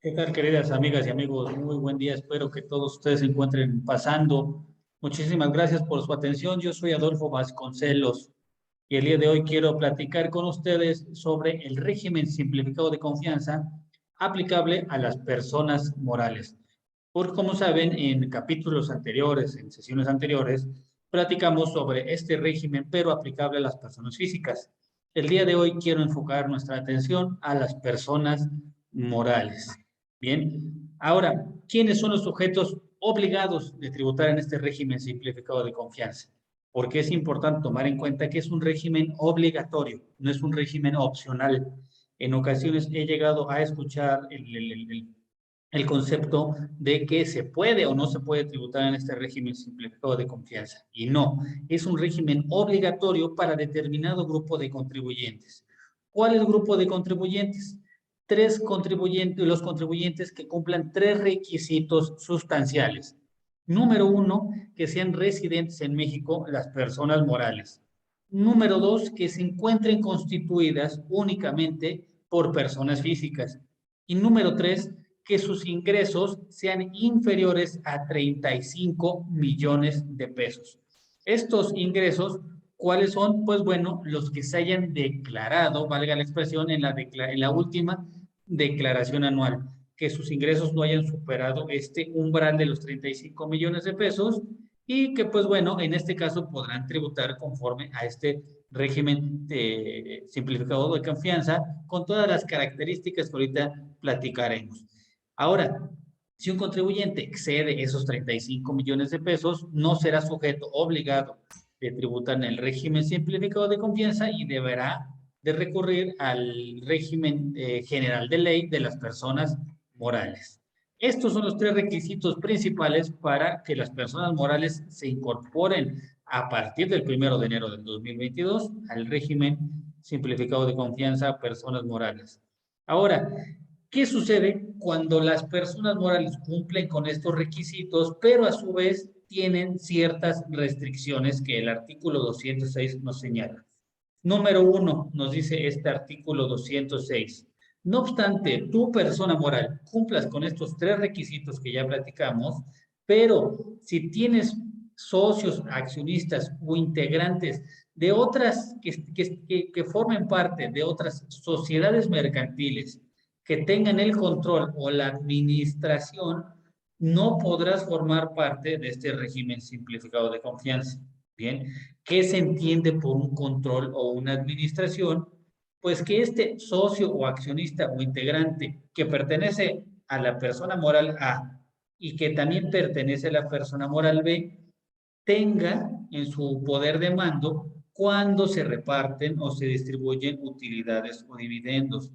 ¿Qué tal, queridas amigas y amigos? Muy buen día. Espero que todos ustedes se encuentren pasando. Muchísimas gracias por su atención. Yo soy Adolfo Vasconcelos y el día de hoy quiero platicar con ustedes sobre el régimen simplificado de confianza aplicable a las personas morales. Porque como saben, en capítulos anteriores, en sesiones anteriores, platicamos sobre este régimen, pero aplicable a las personas físicas. El día de hoy quiero enfocar nuestra atención a las personas morales. Bien, ahora, ¿quiénes son los sujetos obligados de tributar en este régimen simplificado de confianza? Porque es importante tomar en cuenta que es un régimen obligatorio, no es un régimen opcional. En ocasiones he llegado a escuchar el concepto de que se puede o no se puede tributar en este régimen simplificado de confianza. Y no, es un régimen obligatorio para determinado grupo de contribuyentes. ¿Cuál es el grupo de contribuyentes? Tres contribuyentes, los contribuyentes que cumplan tres requisitos sustanciales. Número uno, que sean residentes en México las personas morales. Número dos, que se encuentren constituidas únicamente por personas físicas. Y número tres, que sus ingresos sean inferiores a 35 millones de pesos. Estos ingresos, ¿cuáles son? Pues bueno, los que se hayan declarado, valga la expresión, en la última declaración anual, que sus ingresos no hayan superado este umbral de los 35 millones de pesos y que pues bueno, en este caso podrán tributar conforme a este régimen simplificado de confianza con todas las características que ahorita platicaremos. Ahora, si un contribuyente excede esos 35 millones de pesos, no será sujeto obligado de tributar en el régimen simplificado de confianza y deberá de recurrir al régimen general de ley de las personas morales. Estos son los tres requisitos principales para que las personas morales se incorporen a partir del 1 de enero del 2022 al régimen simplificado de confianza a personas morales. Ahora, ¿qué sucede cuando las personas morales cumplen con estos requisitos, pero a su vez tienen ciertas restricciones que el artículo 206 nos señala? Número uno, nos dice este artículo 206. No obstante, tu persona moral cumplas con estos tres requisitos que ya platicamos, pero si tienes socios, accionistas o integrantes de otras que formen parte de otras sociedades mercantiles que tengan el control o la administración, no podrás formar parte de este régimen simplificado de confianza. Bien, ¿qué se entiende por un control o una administración? Pues que este socio o accionista o integrante que pertenece a la persona moral A y que también pertenece a la persona moral B tenga en su poder de mando cuando se reparten o se distribuyen utilidades o dividendos.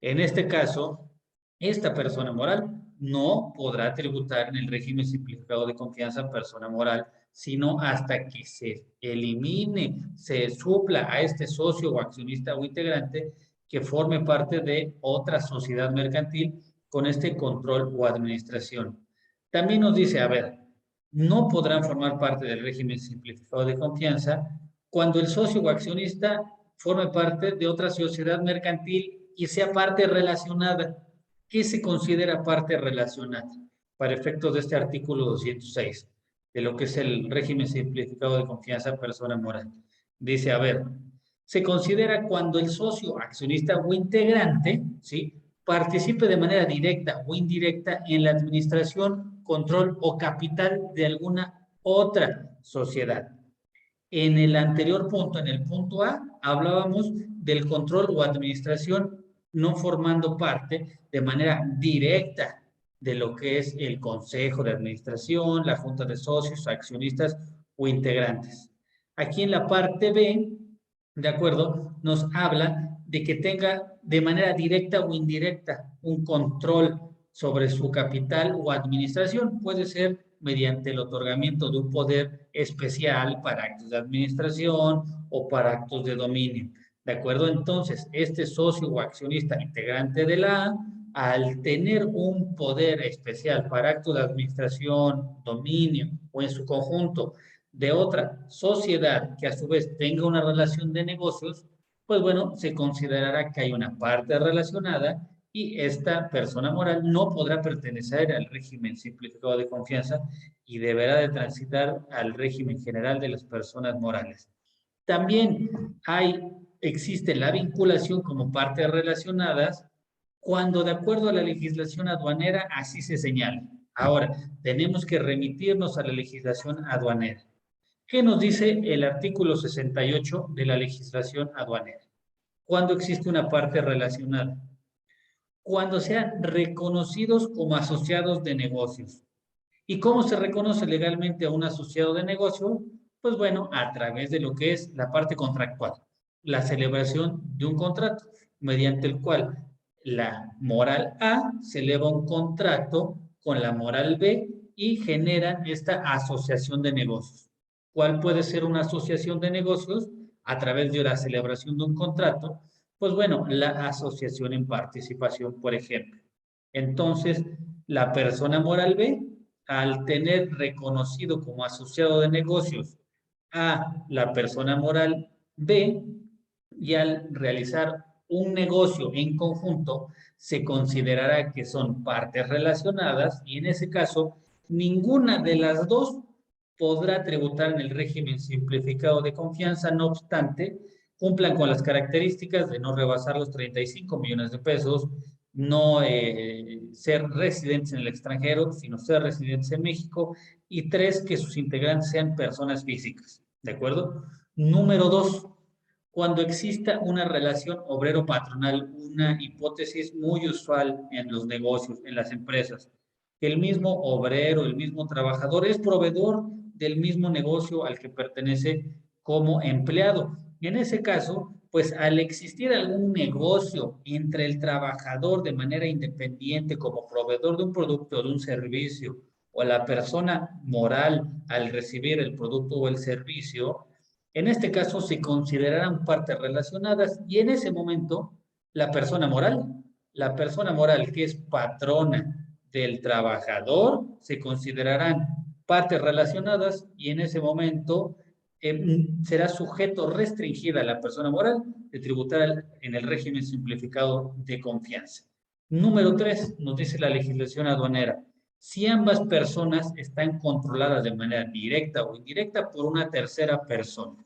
En este caso, esta persona moral no podrá tributar en el régimen simplificado de confianza persona moral, sino hasta que se elimine, se supla a este socio o accionista o integrante que forme parte de otra sociedad mercantil con este control o administración. También nos dice, a ver, no podrán formar parte del régimen simplificado de confianza cuando el socio o accionista forme parte de otra sociedad mercantil y sea parte relacionada. ¿Qué se considera parte relacionada? Para efectos de este artículo 206, de lo que es el régimen simplificado de confianza persona moral. Dice, a ver, se considera cuando el socio, accionista o integrante, ¿sí?, participe de manera directa o indirecta en la administración, control o capital de alguna otra sociedad. En el anterior punto, en el punto A, hablábamos del control o administración no formando parte de manera directa de lo que es el consejo de administración, la junta de socios, accionistas o integrantes. Aquí en la parte B, de acuerdo, nos habla de que tenga de manera directa o indirecta un control sobre su capital o administración. Puede ser mediante el otorgamiento de un poder especial para actos de administración o para actos de dominio. ¿De acuerdo? Entonces, este socio o accionista integrante de la A, al tener un poder especial para actos de administración, dominio o en su conjunto de otra sociedad que a su vez tenga una relación de negocios, pues bueno, se considerará que hay una parte relacionada y esta persona moral no podrá pertenecer al régimen simplificado de confianza y deberá de transitar al régimen general de las personas morales. También existe la vinculación como partes relacionadas cuando de acuerdo a la legislación aduanera así se señala. Ahora, tenemos que remitirnos a la legislación aduanera. ¿Qué nos dice el artículo 68 de la legislación aduanera? Cuando existe una parte relacionada. Cuando sean reconocidos como asociados de negocios. ¿Y cómo se reconoce legalmente a un asociado de negocio? Pues bueno, a través de lo que es la parte contractual, la celebración de un contrato, mediante el cual la moral A se eleva un contrato con la moral B y generan esta asociación de negocios. ¿Cuál puede ser una asociación de negocios? A través de la celebración de un contrato, pues bueno, la asociación en participación, por ejemplo. Entonces, la persona moral B, al tener reconocido como asociado de negocios a la persona moral B y al realizar un negocio en conjunto, se considerará que son partes relacionadas y en ese caso, ninguna de las dos podrá tributar en el régimen simplificado de confianza, no obstante, cumplan con las características de no rebasar los 35 millones de pesos, no ser residentes en el extranjero, sino ser residentes en México, y 3, que sus integrantes sean personas físicas, ¿de acuerdo? Número 2, cuando exista una relación obrero-patronal, una hipótesis muy usual en los negocios, en las empresas, que el mismo obrero, el mismo trabajador es proveedor del mismo negocio al que pertenece como empleado. Y en ese caso, pues al existir algún negocio entre el trabajador de manera independiente como proveedor de un producto o de un servicio, o la persona moral al recibir el producto o el servicio, en este caso se considerarán partes relacionadas y en ese momento la persona moral que es patrona del trabajador, se considerarán partes relacionadas y en ese momento será sujeto restringido a la persona moral de tributar en el régimen simplificado de confianza. Número 3, nos dice la legislación aduanera, si ambas personas están controladas de manera directa o indirecta por una tercera persona.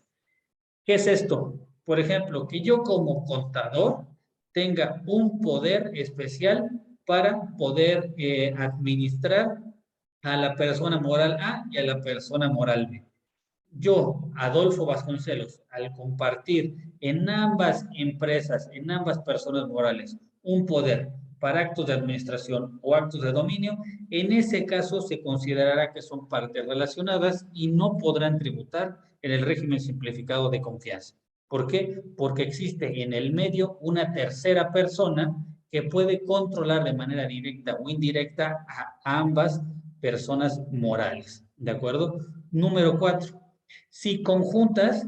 ¿Qué es esto? Por ejemplo, que yo como contador tenga un poder especial para poder administrar a la persona moral A y a la persona moral B. Yo, Adolfo Vasconcelos, al compartir en ambas empresas, en ambas personas morales, un poder para actos de administración o actos de dominio, en ese caso se considerará que son partes relacionadas y no podrán tributar en el régimen simplificado de confianza. ¿Por qué? Porque existe en el medio una tercera persona que puede controlar de manera directa o indirecta a ambas personas morales. ¿De acuerdo? Número 4. Si conjuntas,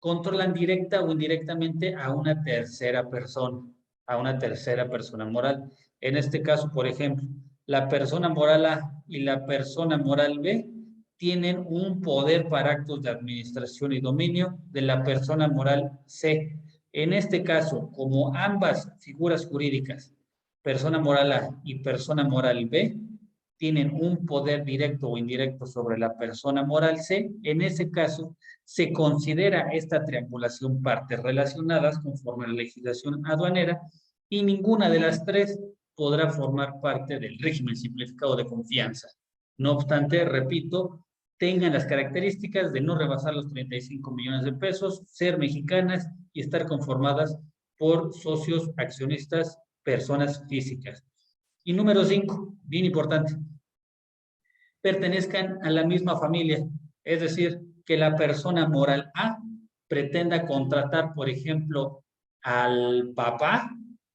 controlan directa o indirectamente a una tercera persona moral. En este caso, por ejemplo, la persona moral A y la persona moral B tienen un poder para actos de administración y dominio de la persona moral C. En este caso, como ambas figuras jurídicas, persona moral A y persona moral B, tienen un poder directo o indirecto sobre la persona moral C, en ese caso se considera esta triangulación partes relacionadas conforme a la legislación aduanera y ninguna de las tres podrá formar parte del régimen simplificado de confianza. No obstante, repito, tengan las características de no rebasar los 35 millones de pesos, ser mexicanas y estar conformadas por socios, accionistas, personas físicas. Y número 5, bien importante, pertenezcan a la misma familia, es decir, que la persona moral A pretenda contratar, por ejemplo, al papá,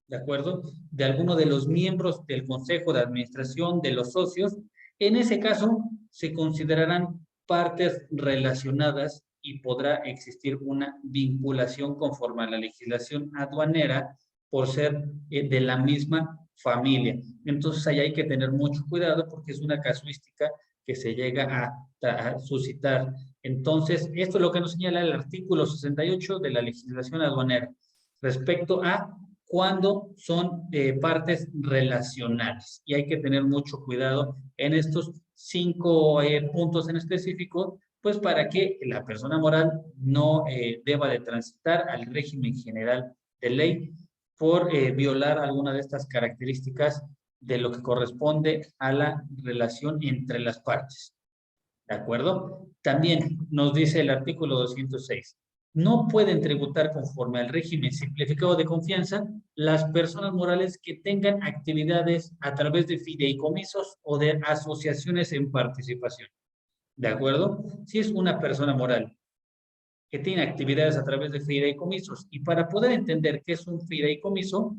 ¿de acuerdo?, de alguno de los miembros del consejo de administración, de los socios. En ese caso, se considerarán partes relacionadas y podrá existir una vinculación conforme a la legislación aduanera por ser de la misma familia. Entonces, ahí hay que tener mucho cuidado porque es una casuística que se llega a suscitar. Entonces, esto es lo que nos señala el artículo 68 de la legislación aduanera respecto a cuando son partes relacionales. Y hay que tener mucho cuidado en estos 5 puntos en específico, pues para que la persona moral no deba de transitar al régimen general de ley por violar alguna de estas características de lo que corresponde a la relación entre las partes. ¿De acuerdo? También nos dice el artículo 206. No pueden tributar conforme al régimen simplificado de confianza las personas morales que tengan actividades a través de fideicomisos o de asociaciones en participación. ¿De acuerdo? Si es una persona moral que tiene actividades a través de fideicomisos y para poder entender qué es un fideicomiso,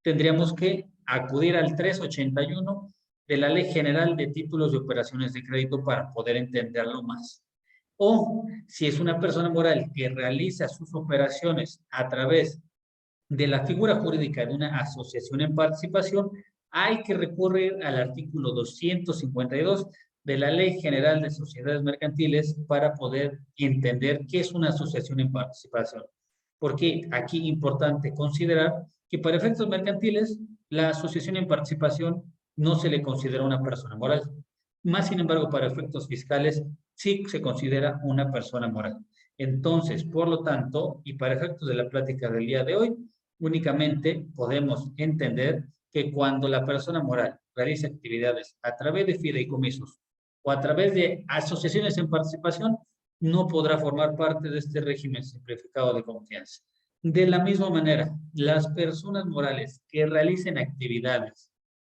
tendríamos que acudir al 381 de la Ley General de Títulos de Operaciones de Crédito para poder entenderlo más. O si es una persona moral que realiza sus operaciones a través de la figura jurídica de una asociación en participación, hay que recurrir al artículo 252 de la Ley General de Sociedades Mercantiles para poder entender qué es una asociación en participación. Porque aquí es importante considerar que para efectos mercantiles, la asociación en participación no se le considera una persona moral. Más sin embargo, para efectos fiscales, sí se considera una persona moral. Entonces, por lo tanto, y para efectos de la plática del día de hoy, únicamente podemos entender que cuando la persona moral realiza actividades a través de fideicomisos o a través de asociaciones en participación, no podrá formar parte de este régimen simplificado de confianza. De la misma manera, las personas morales que realicen actividades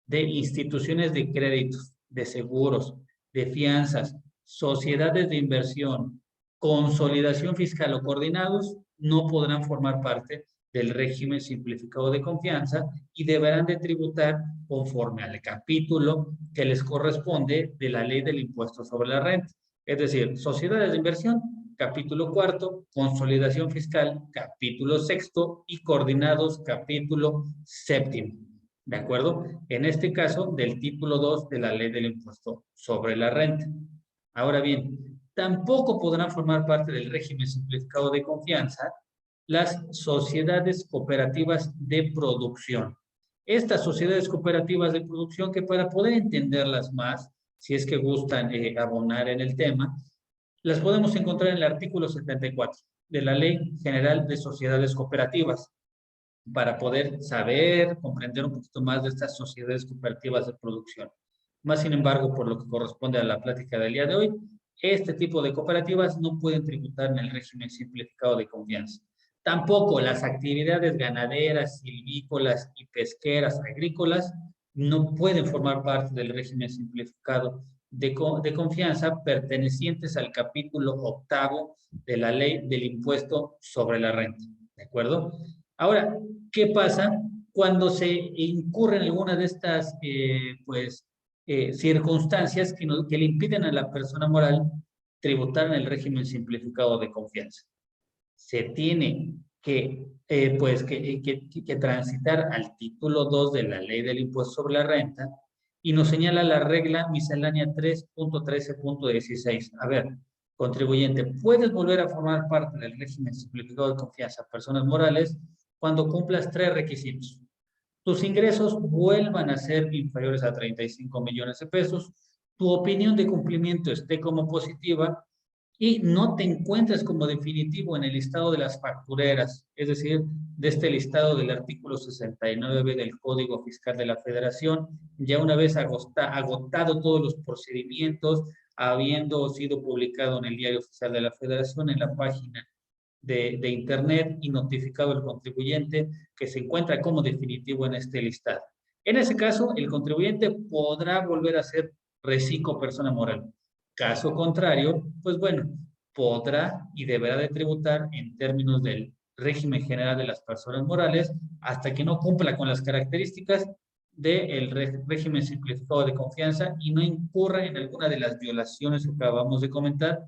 de instituciones de créditos, de seguros, de fianzas, sociedades de inversión, consolidación fiscal o coordinados, no podrán formar parte del régimen simplificado de confianza y deberán de tributar conforme al capítulo que les corresponde de la ley del impuesto sobre la renta. Es decir, sociedades de inversión, capítulo 4, consolidación fiscal, capítulo 6 y coordinados, capítulo 7. ¿De acuerdo? En este caso, del título 2 de la ley del impuesto sobre la renta. Ahora bien, tampoco podrán formar parte del régimen simplificado de confianza las sociedades cooperativas de producción. Estas sociedades cooperativas de producción que para poder entenderlas más, si es que gustan abonar en el tema, las podemos encontrar en el artículo 74 de la Ley General de Sociedades Cooperativas para poder saber, comprender un poquito más de estas sociedades cooperativas de producción. Más sin embargo, por lo que corresponde a la plática del día de hoy, este tipo de cooperativas no pueden tributar en el régimen simplificado de confianza. Tampoco las actividades ganaderas, silvícolas y pesqueras agrícolas no pueden formar parte del régimen simplificado de confianza pertenecientes al capítulo 8 de la ley del impuesto sobre la renta. ¿De acuerdo? Ahora, ¿qué pasa cuando se incurre en alguna de estas circunstancias que le impiden a la persona moral tributar en el régimen simplificado de confianza? Se tiene que transitar al título 2 de la ley del impuesto sobre la renta y nos señala la regla miscelánea 3.13.16. A ver, contribuyente, puedes volver a formar parte del régimen simplificado de confianza a personas morales cuando cumplas 3 requisitos. Tus ingresos vuelvan a ser inferiores a 35 millones de pesos, tu opinión de cumplimiento esté como positiva y no te encuentres como definitivo en el listado de las factureras, es decir, de este listado del artículo 69 del Código Fiscal de la Federación, ya una vez agotado todos los procedimientos, habiendo sido publicado en el Diario Oficial de la Federación, en la página de Internet y notificado al contribuyente que se encuentra como definitivo en este listado. En ese caso, el contribuyente podrá volver a ser reciclo persona moral. Caso contrario, pues bueno, podrá y deberá de tributar en términos del régimen general de las personas morales hasta que no cumpla con las características del régimen simplificado de confianza y no incurra en alguna de las violaciones que acabamos de comentar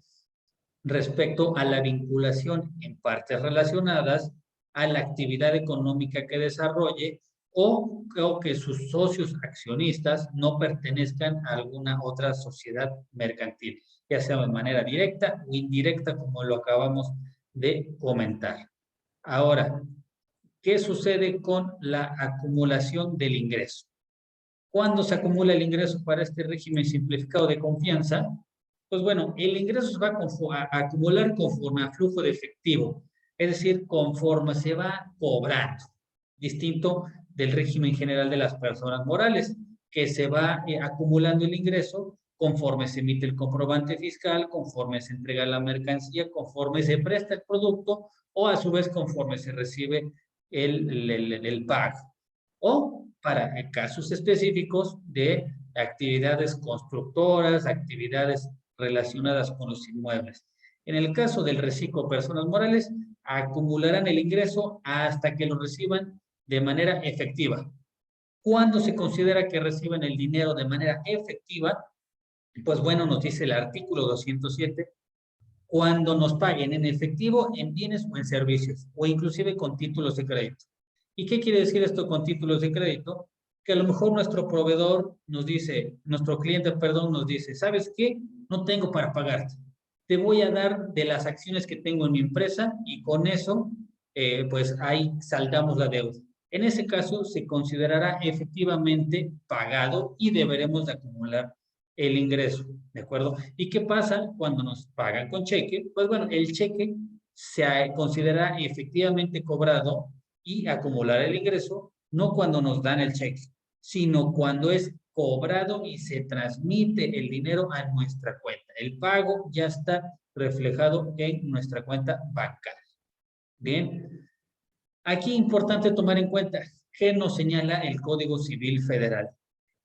respecto a la vinculación en partes relacionadas a la actividad económica que desarrolle o que sus socios accionistas no pertenezcan a alguna otra sociedad mercantil, ya sea de manera directa o indirecta, como lo acabamos de comentar. Ahora, ¿Qué sucede con la acumulación del ingreso? ¿Cuándo se acumula el ingreso para este régimen simplificado de confianza? Pues bueno, el ingreso se va a acumular conforme a flujo de efectivo, es decir, conforme se va cobrando, distinto del régimen general de las personas morales, que se va acumulando el ingreso conforme se emite el comprobante fiscal, conforme se entrega la mercancía, conforme se presta el producto o a su vez conforme se recibe el pago. O para casos específicos de actividades constructoras, actividades relacionadas con los inmuebles. En el caso del reciclo personas morales, acumularán el ingreso hasta que lo reciban de manera efectiva. ¿Cuándo se considera que reciben el dinero de manera efectiva? Pues bueno, nos dice el artículo 207, cuando nos paguen en efectivo, en bienes o en servicios, o inclusive con títulos de crédito. ¿Y qué quiere decir esto con títulos de crédito? Que a lo mejor nuestro proveedor nos dice, nuestro cliente, perdón, nos dice, ¿sabes qué? No tengo para pagarte. Te voy a dar de las acciones que tengo en mi empresa y con eso, pues ahí saldamos la deuda. En ese caso, se considerará efectivamente pagado y deberemos de acumular el ingreso, ¿de acuerdo? ¿Y qué pasa cuando nos pagan con cheque? Pues bueno, el cheque se considera efectivamente cobrado y acumular el ingreso, no cuando nos dan el cheque, sino cuando es cobrado y se transmite el dinero a nuestra cuenta. El pago ya está reflejado en nuestra cuenta bancaria. Bien, aquí importante tomar en cuenta que nos señala el Código Civil Federal,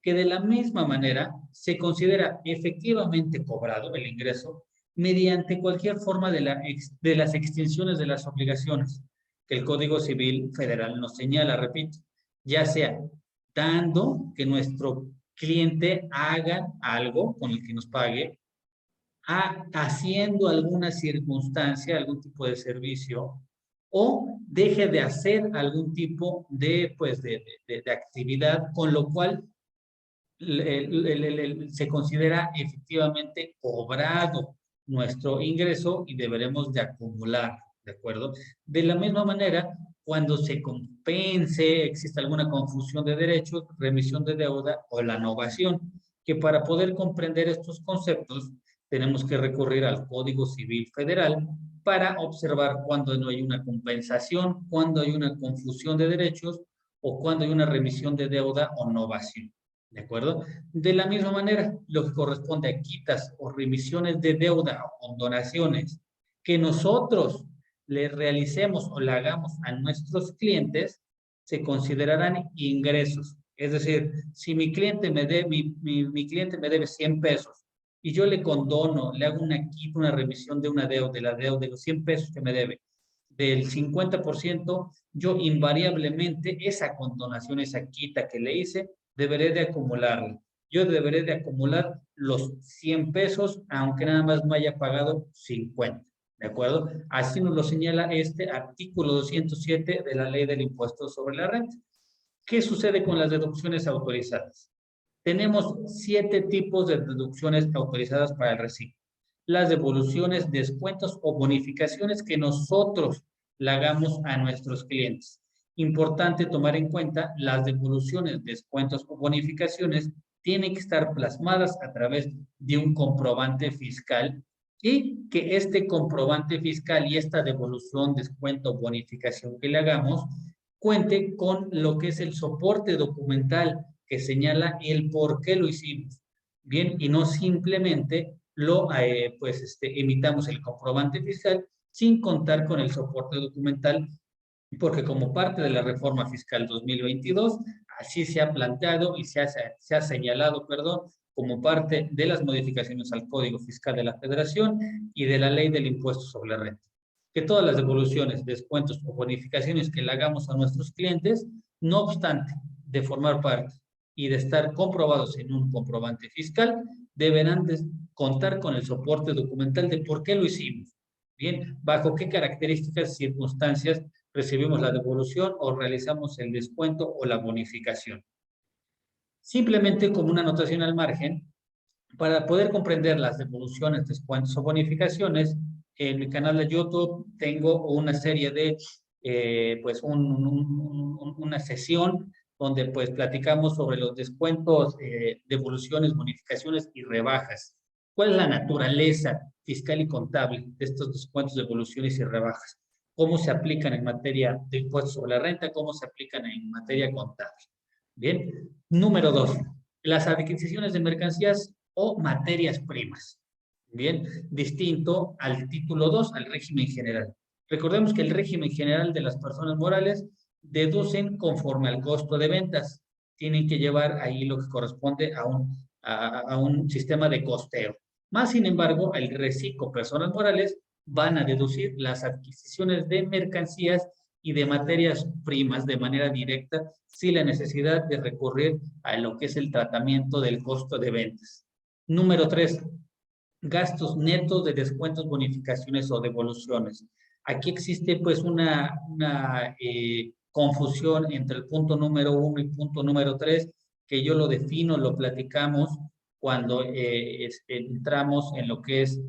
que de la misma manera se considera efectivamente cobrado el ingreso mediante cualquier forma de las extinciones de las obligaciones que el Código Civil Federal nos señala, repito, ya sea dando que nuestro cliente haga algo con el que nos pague, haciendo alguna circunstancia, algún tipo de servicio, o deje de hacer algún tipo de, pues, de actividad, con lo cual se considera efectivamente cobrado nuestro ingreso y deberemos de acumular, ¿de acuerdo? De la misma manera, cuando se compense, existe alguna confusión de derechos, remisión de deuda o la novación, que para poder comprender estos conceptos tenemos que recurrir al Código Civil Federal para observar cuando no hay una compensación, cuando hay una confusión de derechos o cuando hay una remisión de deuda o novación. ¿De acuerdo? De la misma manera, lo que corresponde a quitas o remisiones de deuda o donaciones que nosotros le realicemos o le hagamos a nuestros clientes, se considerarán ingresos. Es decir, si mi cliente me debe, mi cliente me debe 100 pesos y yo le condono, le hago una quita, una remisión de una deuda, de la deuda de los 100 pesos que me debe, del 50%, yo invariablemente esa condonación, esa quita que le hice, deberé de acumularla. Yo deberé de acumular los 100 pesos, aunque nada más me haya pagado 50. ¿De acuerdo? Así nos lo señala este artículo 207 de la Ley del Impuesto sobre la Renta. ¿Qué sucede con las deducciones autorizadas? Tenemos 7 tipos de deducciones autorizadas para el reciclo. Las devoluciones, descuentos o bonificaciones que nosotros le hagamos a nuestros clientes. Importante tomar en cuenta, las devoluciones, descuentos o bonificaciones tienen que estar plasmadas a través de un comprobante fiscal y que este comprobante fiscal y esta devolución, descuento o bonificación que le hagamos cuente con lo que es el soporte documental que señala el por qué lo hicimos. Bien, y no simplemente emitamos el comprobante fiscal sin contar con el soporte documental, porque como parte de la reforma fiscal 2022, así se ha planteado y se ha señalado, perdón, como parte de las modificaciones al Código Fiscal de la Federación y de la Ley del Impuesto sobre la Renta, que todas las devoluciones, descuentos o bonificaciones que le hagamos a nuestros clientes, no obstante de formar parte y de estar comprobados en un comprobante fiscal, deberán de contar con el soporte documental de por qué lo hicimos. Bien, bajo qué características y circunstancias recibimos la devolución o realizamos el descuento o la bonificación. Simplemente como una anotación al margen, para poder comprender las devoluciones, descuentos o bonificaciones, en mi canal de YouTube tengo una serie de pues una sesión donde pues platicamos sobre los descuentos, devoluciones, bonificaciones y rebajas. ¿Cuál es la naturaleza fiscal y contable de estos descuentos, devoluciones y rebajas? ¿Cómo se aplican en materia de impuestos sobre la renta? ¿Cómo se aplican en materia contable? Bien. Número 2, las adquisiciones de mercancías o materias primas. Bien, distinto al título 2, al régimen general. Recordemos que el régimen general de las personas morales deducen conforme al costo de ventas. Tienen que llevar ahí lo que corresponde a un sistema de costeo. Más sin embargo, el reciclo, personas morales, van a deducir las adquisiciones de mercancías y de materias primas de manera directa sin la necesidad de recurrir a lo que es el tratamiento del costo de ventas. Número 3, gastos netos de descuentos, bonificaciones o devoluciones. Aquí existe pues una confusión entre el punto número 1 y punto número 3, que yo lo defino, lo platicamos cuando entramos en lo que es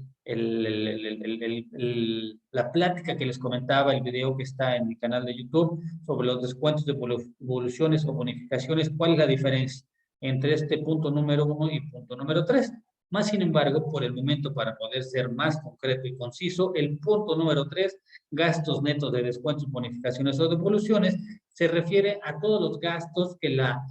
la plática que les comentaba, el video que está en mi canal de YouTube sobre los descuentos de devoluciones o bonificaciones. ¿Cuál es la diferencia entre este punto número 1 y punto número 3? Más sin embargo, por el momento, para poder ser más concreto y conciso, el punto número 3, gastos netos de descuentos, bonificaciones o devoluciones, se refiere a todos los gastos que la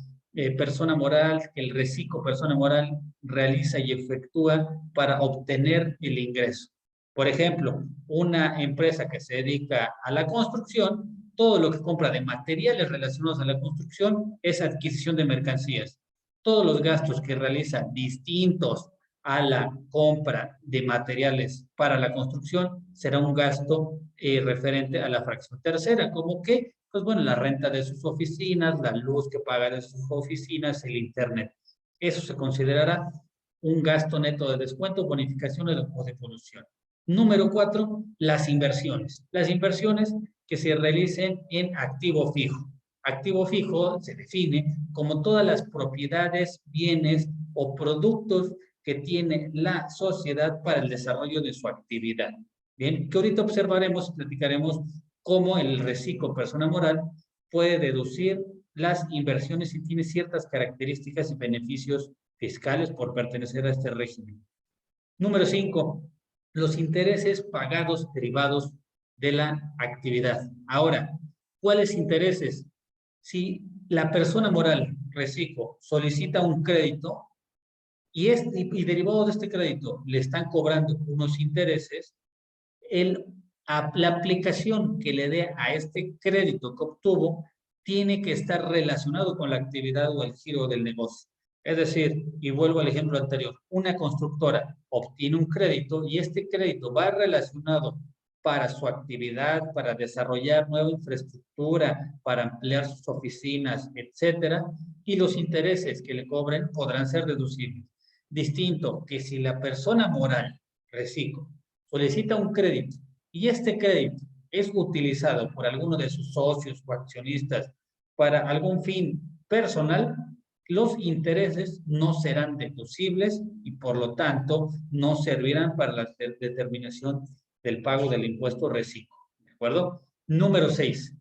persona moral, que el reciclo persona moral realiza y efectúa para obtener el ingreso. Por ejemplo, una empresa que se dedica a la construcción, todo lo que compra de materiales relacionados a la construcción es adquisición de mercancías. Todos los gastos que realizan distintos a la compra de materiales para la construcción será un gasto referente a la fracción tercera, como que, pues bueno, la renta de sus oficinas, la luz que paga de sus oficinas, el internet. Eso se considerará un gasto neto de descuento, bonificaciones o devolución. Número 4, las inversiones. Las inversiones que se realicen en activo fijo. Activo fijo se define como todas las propiedades, bienes o productos que tiene la sociedad para el desarrollo de su actividad. Bien, que ahorita observaremos y platicaremos cómo el reciclo persona moral puede deducir las inversiones y tiene ciertas características y beneficios fiscales por pertenecer a este régimen. Número 5, los intereses pagados derivados de la actividad. Ahora, ¿cuáles intereses? Si la persona moral, reciclo, solicita un crédito, y derivado de este crédito le están cobrando unos intereses, la aplicación que le dé a este crédito que obtuvo tiene que estar relacionado con la actividad o el giro del negocio. Es decir, y vuelvo al ejemplo anterior, una constructora obtiene un crédito y este crédito va relacionado para su actividad, para desarrollar nueva infraestructura, para ampliar sus oficinas, etcétera, y los intereses que le cobren podrán ser deducibles. Distinto que si la persona moral, reciclo, solicita un crédito y este crédito es utilizado por alguno de sus socios o accionistas para algún fin personal, los intereses no serán deducibles y por lo tanto no servirán para la determinación del pago del impuesto reciclo. ¿De acuerdo? Número 6.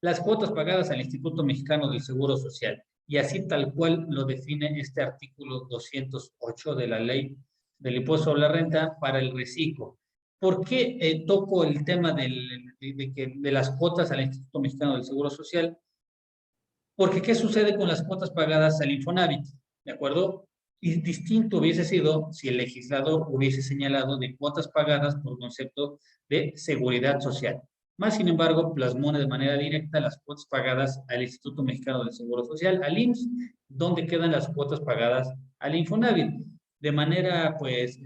Las cuotas pagadas al Instituto Mexicano del Seguro Social. Y así tal cual lo define este artículo 208 de la ley del impuesto sobre la renta para el reciclo. ¿Por qué toco el tema de las cuotas al Instituto Mexicano del Seguro Social? Porque ¿qué sucede con las cuotas pagadas al Infonavit? ¿De acuerdo? Y distinto hubiese sido si el legislador hubiese señalado de cuotas pagadas por concepto de seguridad social. Más sin embargo, plasmó de manera directa las cuotas pagadas al Instituto Mexicano del Seguro Social, al IMSS, donde quedan las cuotas pagadas al Infonavit. De manera, pues,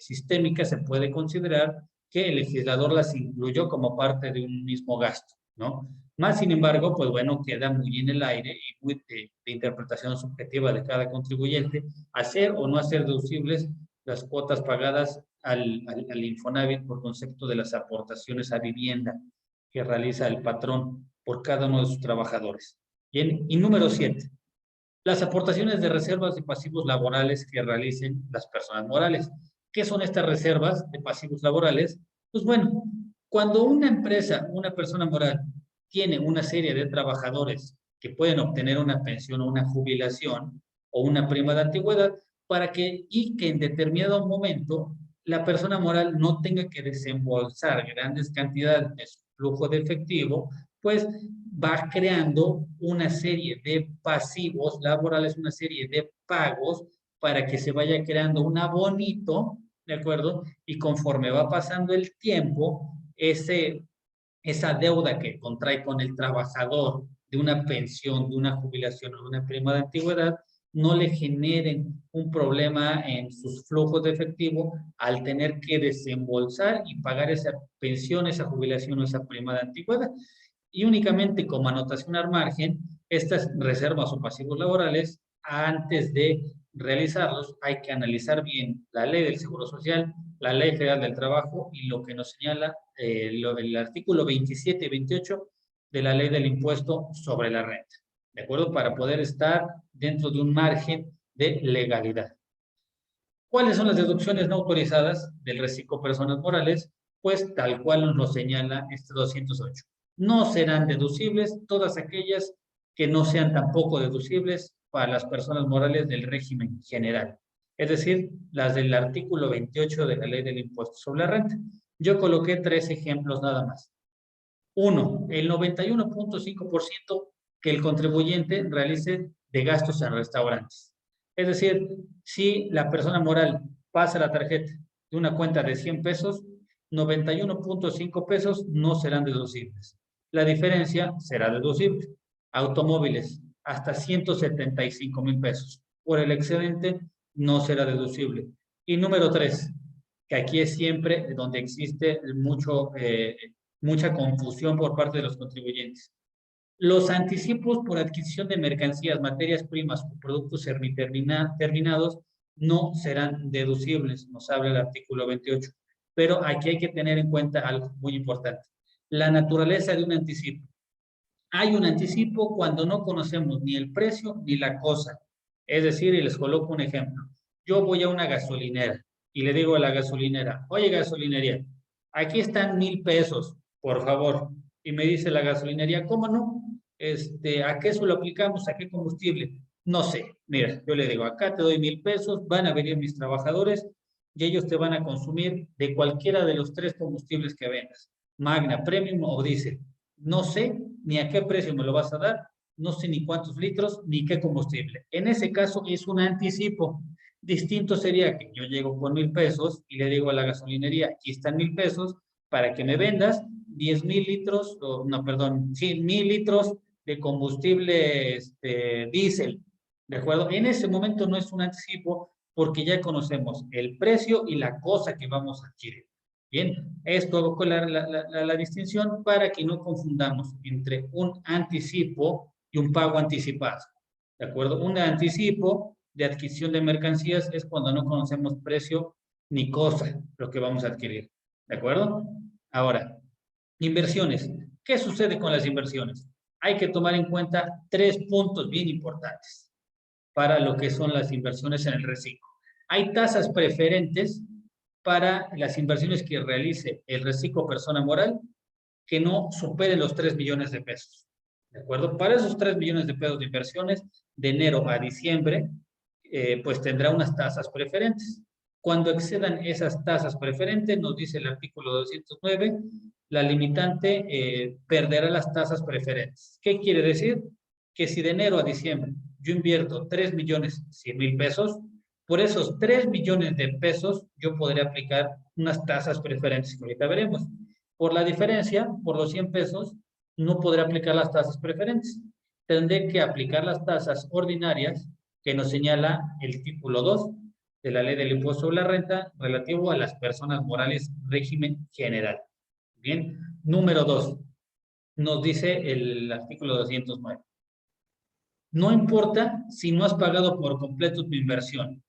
sistémica se puede considerar que el legislador las incluyó como parte de un mismo gasto, ¿no? Más sin embargo, pues bueno, queda muy en el aire y muy de interpretación subjetiva de cada contribuyente hacer o no hacer deducibles las cuotas pagadas al Infonavit por concepto de las aportaciones a vivienda que realiza el patrón por cada uno de sus trabajadores. Bien, y número 7, las aportaciones de reservas de pasivos laborales que realicen las personas morales. ¿Qué son estas reservas de pasivos laborales? Pues bueno, Cuando una empresa, una persona moral, tiene una serie de trabajadores que pueden obtener una pensión o una jubilación o una prima de antigüedad, y que en determinado momento la persona moral no tenga que desembolsar grandes cantidades de su flujo de efectivo, pues va creando una serie de pasivos laborales, una serie de pagos para que se vaya creando un abonito, ¿de acuerdo? Y conforme va pasando el tiempo, esa deuda que contrae con el trabajador de una pensión, de una jubilación o de una prima de antigüedad, no le generen un problema en sus flujos de efectivo al tener que desembolsar y pagar esa pensión, esa jubilación o esa prima de antigüedad. Y únicamente como anotación al margen, estas reservas o pasivos laborales, antes de realizarlos, hay que analizar bien la ley del Seguro Social, la ley federal del trabajo y lo que nos señala el artículo 27 y 28 de la ley del impuesto sobre la renta, ¿de acuerdo? Para poder estar dentro de un margen de legalidad. ¿Cuáles son las deducciones no autorizadas del reciclo personas morales? Pues tal cual nos lo señala este 208. No serán deducibles todas aquellas que no sean tampoco deducibles para las personas morales del régimen general, es decir, las del artículo 28 de la ley del impuesto sobre la renta. Yo coloqué 3 ejemplos nada más. Uno, el 91.5% que el contribuyente realice de gastos en restaurantes. Es decir, si la persona moral pasa la tarjeta de una cuenta de 100 pesos, 91.5 pesos no serán deducibles. La diferencia será deducible. Automóviles, hasta 175,000 pesos. Por el excedente no será deducible. Y número 3, que aquí es siempre donde existe mucha confusión por parte de los contribuyentes. Los anticipos por adquisición de mercancías, materias primas o productos terminados no serán deducibles, nos habla el artículo 28. Pero aquí hay que tener en cuenta algo muy importante. La naturaleza de un anticipo. Hay un anticipo cuando no conocemos ni el precio ni la cosa. Es decir, y les coloco un ejemplo. Yo voy a una gasolinera y le digo a la gasolinera, oye gasolinería, aquí están 1,000 pesos, por favor. Y me dice la gasolinería, ¿cómo no? ¿A qué eso lo aplicamos? ¿A qué combustible? No sé. Mira, yo le digo, acá te doy 1,000 pesos, van a venir mis trabajadores y ellos te van a consumir de cualquiera de los 3 combustibles que vendas, Magna, Premium o Diesel. No sé ni a qué precio me lo vas a dar, no sé ni cuántos litros, ni qué combustible. En ese caso es un anticipo. Distinto sería que yo llego con 1,000 pesos y le digo a la gasolinería, aquí están 1,000 pesos para que me vendas 10,000 litros, no, perdón, sí, 1,000 litros de combustible diésel, ¿de acuerdo? En ese momento no es un anticipo porque ya conocemos el precio y la cosa que vamos a adquirir. Bien, esto con la distinción para que no confundamos entre un anticipo y un pago anticipado. ¿De acuerdo? Un anticipo de adquisición de mercancías es cuando no conocemos precio ni cosa lo que vamos a adquirir. ¿De acuerdo? Ahora, inversiones. ¿Qué sucede con las inversiones? Hay que tomar en cuenta 3 puntos bien importantes para lo que son las inversiones en el reciclo. Hay tasas preferentes para las inversiones que realice el reciclo persona moral que no superen los 3 millones de pesos. ¿De acuerdo? Para esos 3 millones de pesos de inversiones, de enero a diciembre, pues tendrá unas tasas preferentes. Cuando excedan esas tasas preferentes, nos dice el artículo 209, la limitante perderá las tasas preferentes. ¿Qué quiere decir? Que si de enero a diciembre yo invierto 3,100,000 pesos, por esos 3 millones de pesos yo podré aplicar unas tasas preferentes que ahorita veremos. Por la diferencia, por los 100 pesos, no podré aplicar las tasas preferentes. Tendré que aplicar las tasas ordinarias que nos señala el título 2 de la ley del impuesto sobre la renta relativo a las personas morales régimen general. Bien, número 2, nos dice el artículo 209. No importa si no has pagado por completo tu inversión.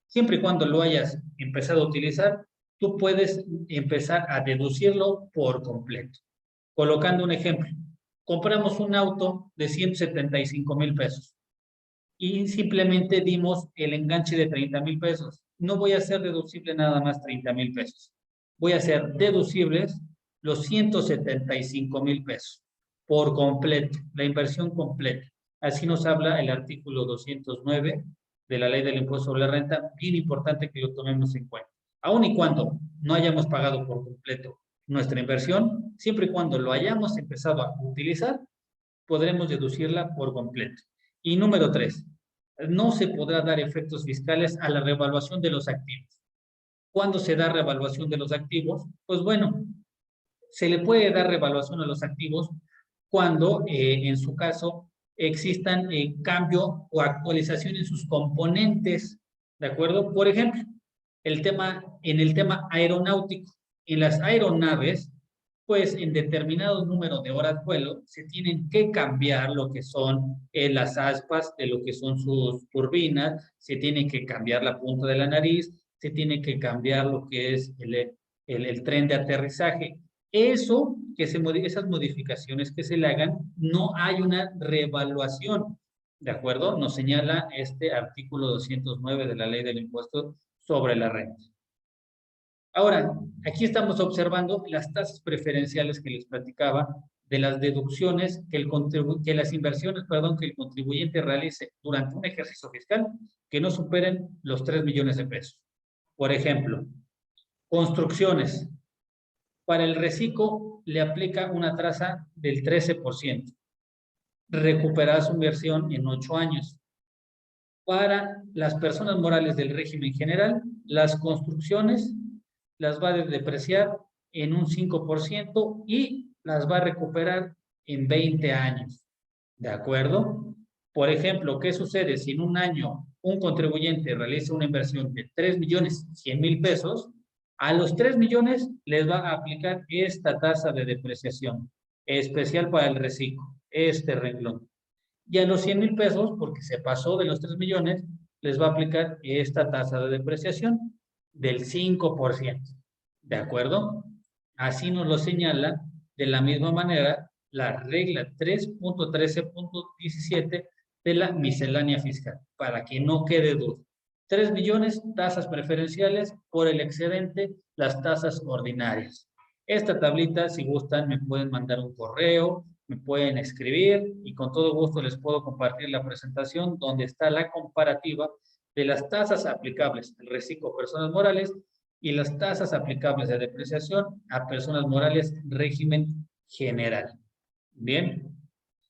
Siempre y cuando lo hayas empezado a utilizar, tú puedes empezar a deducirlo por completo. Colocando un ejemplo, compramos un auto de 175,000 pesos y simplemente dimos el enganche de 30,000 pesos. No voy a hacer deducible nada más 30,000 pesos. Voy a hacer deducibles los 175,000 pesos por completo, la inversión completa. Así nos habla el artículo 209 de la Ley del Impuesto sobre la Renta, bien importante que lo tomemos en cuenta. Aun y cuando no hayamos pagado por completo nuestra inversión, siempre y cuando lo hayamos empezado a utilizar, podremos deducirla por completo. Y número 3, no se podrá dar efectos fiscales a la revaluación de los activos. ¿Cuándo se da revaluación de los activos? Pues bueno, se le puede dar revaluación a los activos cuando, en su caso, existan cambio o actualización en sus componentes, ¿de acuerdo? Por ejemplo, en el tema aeronáutico, en las aeronaves, pues en determinado número de horas vuelo, se tienen que cambiar lo que son las aspas de lo que son sus turbinas, se tiene que cambiar la punta de la nariz, se tiene que cambiar lo que es el tren de aterrizaje. Eso, esas modificaciones que se le hagan, no hay una reevaluación, ¿de acuerdo? Nos señala este artículo 209 de la Ley del Impuesto sobre la Renta. Ahora, aquí estamos observando las tasas preferenciales que les platicaba de las deducciones que las inversiones, que el contribuyente realice durante un ejercicio fiscal que no superen los 3 millones de pesos. Por ejemplo, construcciones. Para el reciclo le aplica una tasa del 13%. Recuperar su inversión en 8 años. Para las personas morales del régimen general, las construcciones las va a depreciar en un 5% y las va a recuperar en 20 años. ¿De acuerdo? Por ejemplo, ¿qué sucede si en un año un contribuyente realiza una inversión de 3,100,000 pesos? A los 3 millones les va a aplicar esta tasa de depreciación, especial para el reciclo, este renglón. Y a los 100,000 pesos, porque se pasó de los 3 millones, les va a aplicar esta tasa de depreciación del 5%. ¿De acuerdo? Así nos lo señala de la misma manera la regla 3.13.17 de la miscelánea fiscal, para que no quede duda. 3 millones, tasas preferenciales, por el excedente, las tasas ordinarias. Esta tablita, si gustan, me pueden mandar un correo, me pueden escribir y con todo gusto les puedo compartir la presentación donde está la comparativa de las tasas aplicables al reciclo a personas morales y las tasas aplicables de depreciación a personas morales régimen general. Bien,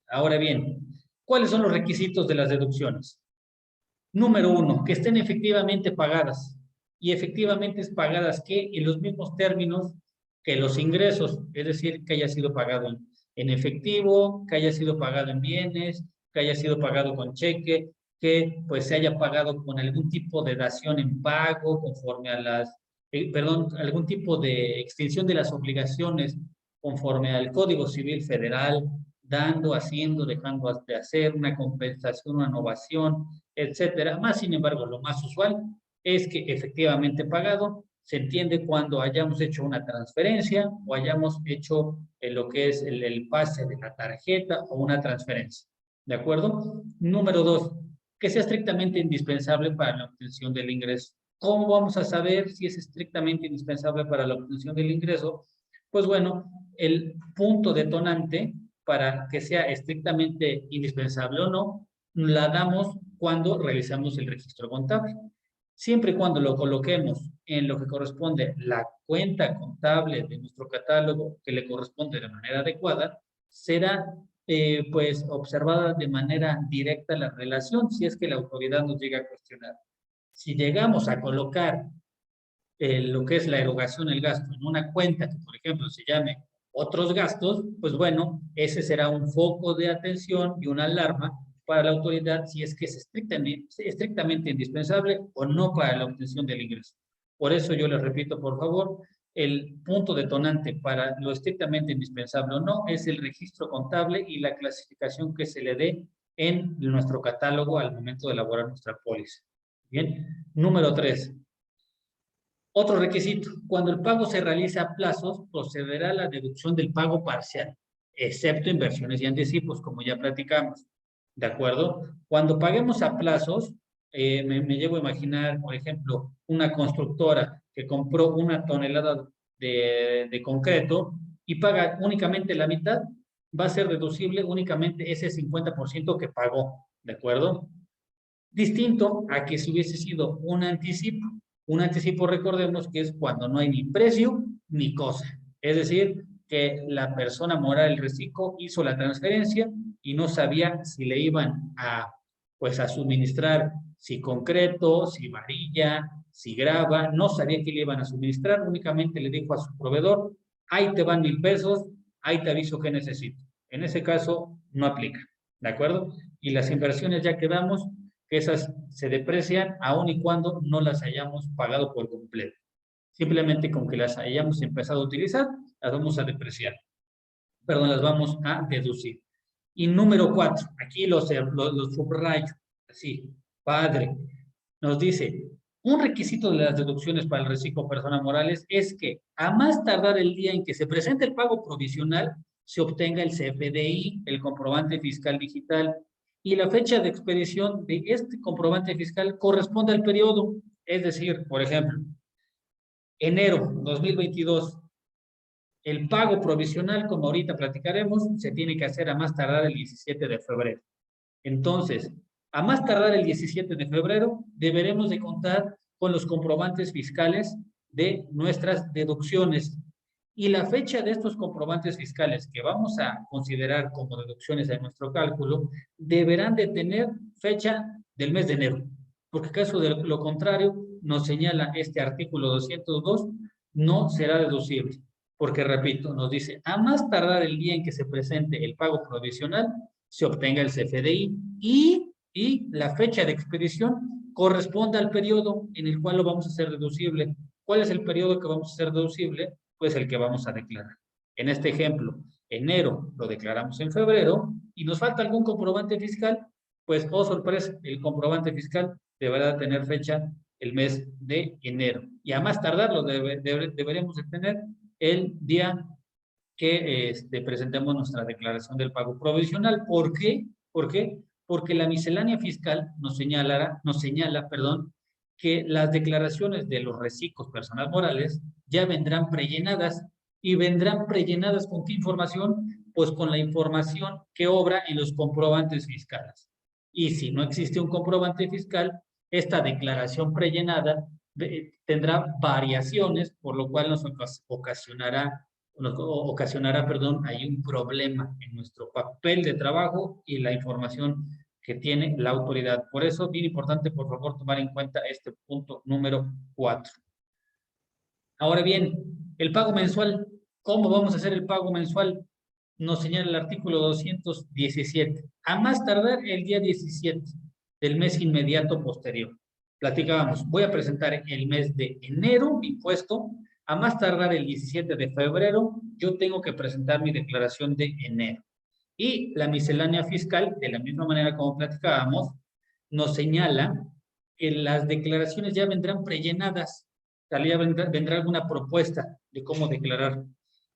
ahora bien, ¿cuáles son los requisitos de las deducciones? Número 1, que estén efectivamente pagadas. Y efectivamente es pagadas que en los mismos términos que los ingresos, es decir, que haya sido pagado en efectivo, que haya sido pagado en bienes, que haya sido pagado con cheque, que pues se haya pagado con algún tipo de dación en pago conforme a las, algún tipo de extinción de las obligaciones conforme al Código Civil Federal, dando, haciendo, dejando de hacer, una compensación, una innovación, etcétera. Más sin embargo, lo más usual es que efectivamente pagado se entiende cuando hayamos hecho una transferencia o hayamos hecho lo que es el pase de la tarjeta o una transferencia. ¿De acuerdo? Número 2, que sea estrictamente indispensable para la obtención del ingreso. ¿Cómo vamos a saber si es estrictamente indispensable para la obtención del ingreso? Pues bueno, el punto detonante para que sea estrictamente indispensable o no, la damos cuando realizamos el registro contable. Siempre y cuando lo coloquemos en lo que corresponde la cuenta contable de nuestro catálogo, que le corresponde de manera adecuada, será pues observada de manera directa la relación si es que la autoridad nos llega a cuestionar. Si llegamos a colocar lo que es la erogación, el gasto, en una cuenta que, por ejemplo, se llame otros gastos, pues bueno, ese será un foco de atención y una alarma para la autoridad si es que es estrictamente indispensable o no para la obtención del ingreso. Por eso yo les repito, por favor, el punto detonante para lo estrictamente indispensable o no es el registro contable y la clasificación que se le dé en nuestro catálogo al momento de elaborar nuestra póliza. Bien, número 3. Otro requisito, cuando el pago se realiza a plazos, procederá a la deducción del pago parcial, excepto inversiones y anticipos, como ya platicamos. ¿De acuerdo? Cuando paguemos a plazos, me llevo a imaginar, por ejemplo, una constructora que compró 1 tonelada de concreto y paga únicamente la mitad, va a ser deducible únicamente ese 50% que pagó, ¿de acuerdo? Distinto a que si hubiese sido un anticipo. Un anticipo, recordemos que es cuando no hay ni precio ni cosa. Es decir, que la persona moral, el reciclo, hizo la transferencia y no sabía si le iban a, pues, a suministrar, si concreto, si varilla, si grava, no sabía que le iban a suministrar, únicamente le dijo a su proveedor, ahí te van 1,000 pesos, ahí te aviso que necesito. En ese caso, no aplica, ¿de acuerdo? Y las inversiones ya quedamos que esas se deprecian aun y cuando no las hayamos pagado por completo. Simplemente con que las hayamos empezado a utilizar, las vamos a depreciar. Perdón, las vamos a deducir. Y número 4, aquí los subrayo, así, padre, nos dice, un requisito de las deducciones para el reciclo personas morales es que a más tardar el día en que se presente el pago provisional, se obtenga el CFDI, el comprobante fiscal digital, y la fecha de expedición de este comprobante fiscal corresponde al periodo, es decir, por ejemplo, enero 2022, el pago provisional, como ahorita platicaremos, se tiene que hacer a más tardar el 17 de febrero. Entonces, a más tardar el 17 de febrero, deberemos de contar con los comprobantes fiscales de nuestras deducciones. Y la fecha de estos comprobantes fiscales que vamos a considerar como deducciones en nuestro cálculo, deberán de tener fecha del mes de enero. Porque caso de lo contrario, nos señala este artículo 202, no será deducible. Porque, repito, nos dice, a más tardar el día en que se presente el pago provisional, se obtenga el CFDI y la fecha de expedición corresponde al periodo en el cual lo vamos a hacer deducible. ¿Cuál es el periodo que vamos a hacer deducible? Pues el que vamos a declarar. En este ejemplo, enero lo declaramos en febrero y nos falta algún comprobante fiscal, pues, oh sorpresa, el comprobante fiscal deberá tener fecha el mes de enero. Y a más tardar lo deberemos de tener el día que presentemos nuestra declaración del pago provisional. ¿Por qué? ¿Por qué? Porque la miscelánea fiscal nos señala, que las declaraciones de los reciclos personas morales ya vendrán prellenadas. ¿Y vendrán prellenadas con qué información? Pues con la información que obra en los comprobantes fiscales. Y si no existe un comprobante fiscal, esta declaración prellenada tendrá variaciones, por lo cual nos ocasionará, ahí un problema en nuestro papel de trabajo y la información que tiene la autoridad. Por eso, bien importante, por favor, tomar en cuenta este punto número 4. Ahora bien, el pago mensual. ¿Cómo vamos a hacer el pago mensual? Nos señala el artículo 217. A más tardar el día 17 del mes inmediato posterior. Platicábamos, voy a presentar el mes de enero mi impuesto. A más tardar el 17 de febrero, yo tengo que presentar mi declaración de enero. Y la miscelánea fiscal, de la misma manera como platicábamos, nos señala que las declaraciones ya vendrán prellenadas. Tal vez vendrá alguna propuesta de cómo declarar.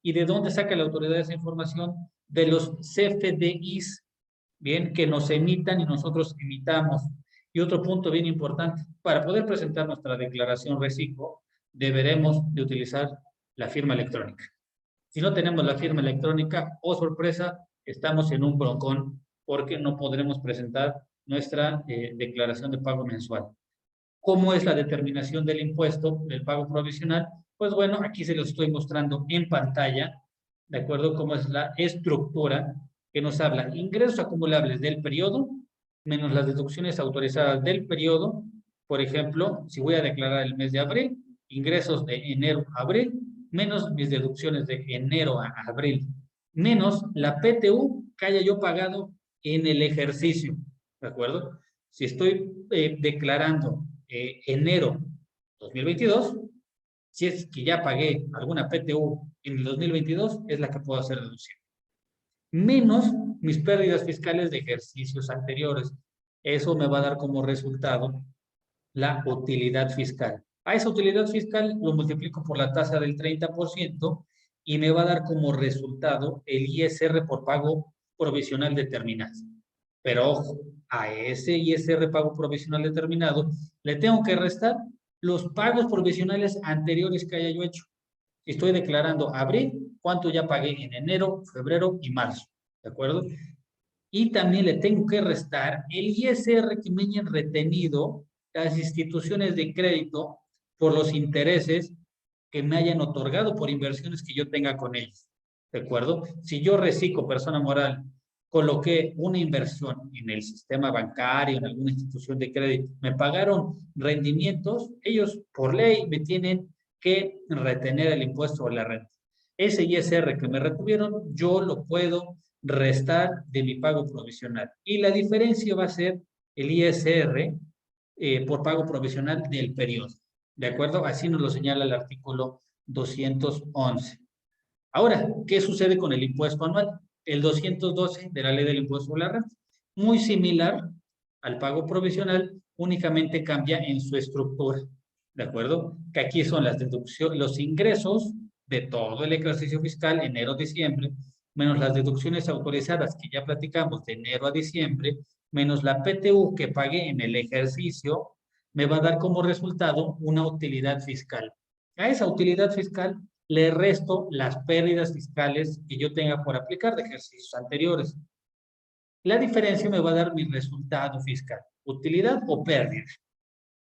¿Y de dónde saca la autoridad esa información? De los CFDIs, bien, que nos emitan y nosotros emitamos. Y otro punto bien importante, para poder presentar nuestra declaración reciclo, deberemos de utilizar la firma electrónica. Si no tenemos la firma electrónica, oh sorpresa, estamos en un broncón porque no podremos presentar nuestra declaración de pago mensual. ¿Cómo es la determinación del impuesto, del pago provisional? Pues bueno, aquí se lo estoy mostrando en pantalla, ¿de acuerdo? Cómo es la estructura que nos habla ingresos acumulables del periodo menos las deducciones autorizadas del periodo. Por ejemplo, si voy a declarar el mes de abril, ingresos de enero a abril, menos mis deducciones de enero a abril, menos la PTU que haya yo pagado en el ejercicio, ¿de acuerdo? Si estoy declarando enero 2022, si es que ya pagué alguna PTU en el 2022, es la que puedo hacer deducible. Menos mis pérdidas fiscales de ejercicios anteriores. Eso me va a dar como resultado la utilidad fiscal. A esa utilidad fiscal lo multiplico por la tasa del 30% y me va a dar como resultado el ISR por pago provisional determinado. Pero ojo, a ese ISR pago provisional determinado le tengo que restar los pagos provisionales anteriores que haya yo hecho. estoy declarando abril, cuánto ya pagué en enero, febrero y marzo, ¿de acuerdo? Y también le tengo que restar el ISR que me hayan retenido las instituciones de crédito por los intereses que me hayan otorgado por inversiones que yo tenga con ellos, ¿de acuerdo? Si yo reciclo, persona moral, coloqué una inversión en el sistema bancario, en alguna institución de crédito, me pagaron rendimientos, ellos por ley me tienen que retener el impuesto a la renta. Ese ISR que me retuvieron, yo lo puedo restar de mi pago provisional. Y la diferencia va a ser el ISR por pago provisional del periodo. ¿De acuerdo? Así nos lo señala el artículo 211. Ahora, ¿qué sucede con el impuesto anual? El 212 de la ley del impuesto sobre la renta. Muy similar al pago provisional, únicamente cambia en su estructura. ¿De acuerdo? Que aquí son las deducciones, los ingresos de todo el ejercicio fiscal, enero-diciembre, menos las deducciones autorizadas que ya platicamos de enero a diciembre, menos la PTU que pagué en el ejercicio, me va a dar como resultado una utilidad fiscal. A esa utilidad fiscal le resto las pérdidas fiscales que yo tenga por aplicar de ejercicios anteriores. La diferencia me va a dar mi resultado fiscal, utilidad o pérdida.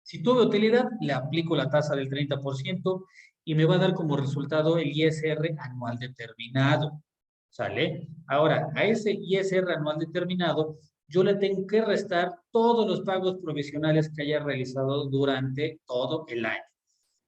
Si tuve utilidad, le aplico la tasa del 30% y me va a dar como resultado el ISR anual determinado. ¿Sale? Ahora, a ese ISR anual determinado, yo le tengo que restar todos los pagos provisionales que haya realizado durante todo el año.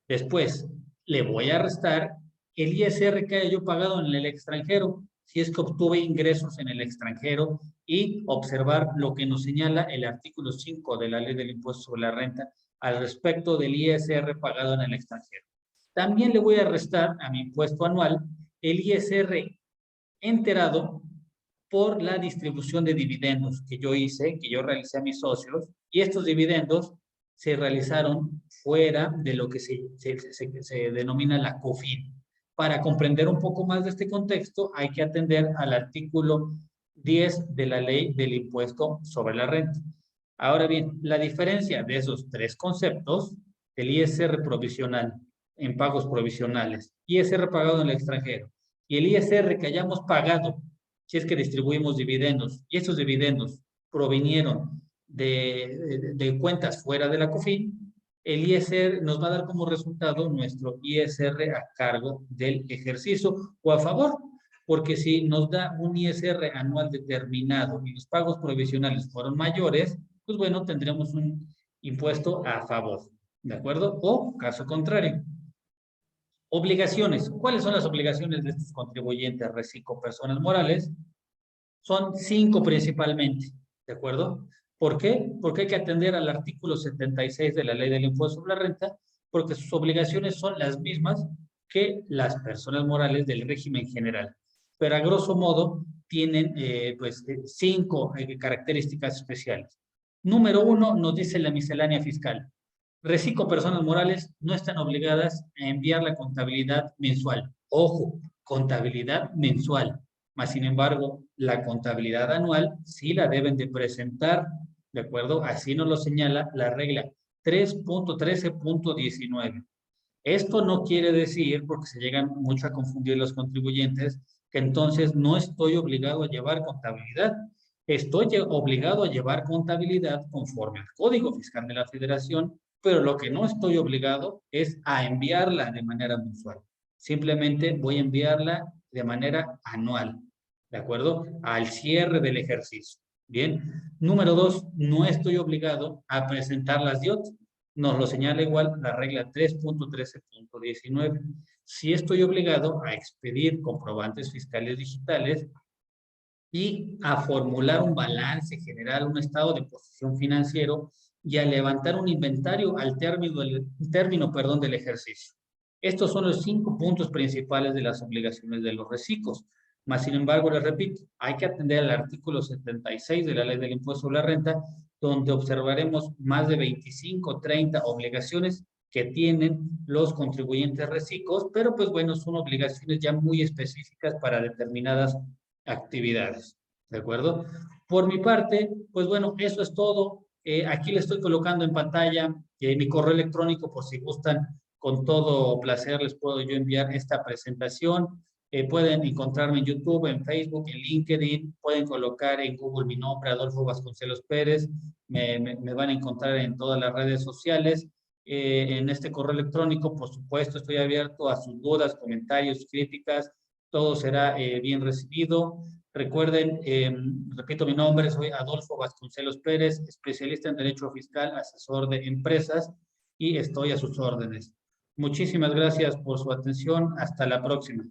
Después, le voy a restar el ISR que haya yo pagado en el extranjero, si es que obtuve ingresos en el extranjero, y observar lo que nos señala el artículo 5 de la Ley del Impuesto sobre la Renta al respecto del ISR pagado en el extranjero. También le voy a restar a mi impuesto anual el ISR enterado por la distribución de dividendos que yo hice, que yo realicé a mis socios, y estos dividendos se realizaron fuera de lo que se denomina la COFIN. Para comprender un poco más de este contexto, hay que atender al artículo 10 de la Ley del Impuesto sobre la Renta. Ahora bien, la diferencia de esos tres conceptos, el ISR provisional en pagos provisionales, ISR pagado en el extranjero y el ISR que hayamos pagado si es que distribuimos dividendos y estos dividendos provinieron de cuentas fuera de la COFIN, el ISR nos va a dar como resultado nuestro ISR a cargo del ejercicio o a favor, porque si nos da un ISR anual determinado y los pagos provisionales fueron mayores, pues bueno, tendremos un impuesto a favor, ¿de acuerdo? O caso contrario. Obligaciones. ¿Cuáles son las obligaciones de estos contribuyentes, reciclo, personas morales? Son 5 principalmente, ¿de acuerdo? ¿Por qué? Porque hay que atender al artículo 76 de la Ley del Impuesto sobre la Renta, porque sus obligaciones son las mismas que las personas morales del régimen general. Pero a grosso modo tienen 5 características especiales. Número 1, nos dice la miscelánea fiscal. Reciclo personas morales no están obligadas a enviar la contabilidad mensual. Ojo, contabilidad mensual. Mas, sin embargo, la contabilidad anual sí la deben de presentar, ¿de acuerdo? Así nos lo señala la regla 3.13.19. Esto no quiere decir, porque se llegan mucho a confundir los contribuyentes, que entonces no estoy obligado a llevar contabilidad. Estoy obligado a llevar contabilidad conforme al Código Fiscal de la Federación, pero lo que no estoy obligado es a enviarla de manera mensual. Simplemente voy a enviarla de manera anual, ¿de acuerdo? Al cierre del ejercicio. Bien. Número 2, no estoy obligado a presentar las DIOT. Nos lo señala igual la regla 3.13.19. Sí estoy obligado a expedir comprobantes fiscales digitales y a formular un balance general, un estado de posición financiero y a levantar un inventario al término del ejercicio. Estos son los 5 puntos principales de las obligaciones de los reciclos. Más sin embargo, les repito, hay que atender al artículo 76 de la Ley del Impuesto sobre la Renta, donde observaremos más de 25, 30 obligaciones que tienen los contribuyentes reciclos, pero pues bueno, son obligaciones ya muy específicas para determinadas actividades, ¿de acuerdo? Por mi parte, pues bueno, eso es todo. Aquí le estoy colocando en pantalla mi correo electrónico por si gustan con todo placer les puedo yo enviar esta presentación. Pueden encontrarme en YouTube, en Facebook, en LinkedIn, pueden colocar en Google mi nombre, Adolfo Vasconcelos Pérez, me van a encontrar en todas las redes sociales. En este correo electrónico, por supuesto, estoy abierto a sus dudas, comentarios, críticas, todo será bien recibido. Recuerden, repito mi nombre, soy Adolfo Vasconcelos Pérez, especialista en Derecho Fiscal, asesor de empresas y estoy a sus órdenes. Muchísimas gracias por su atención. Hasta la próxima.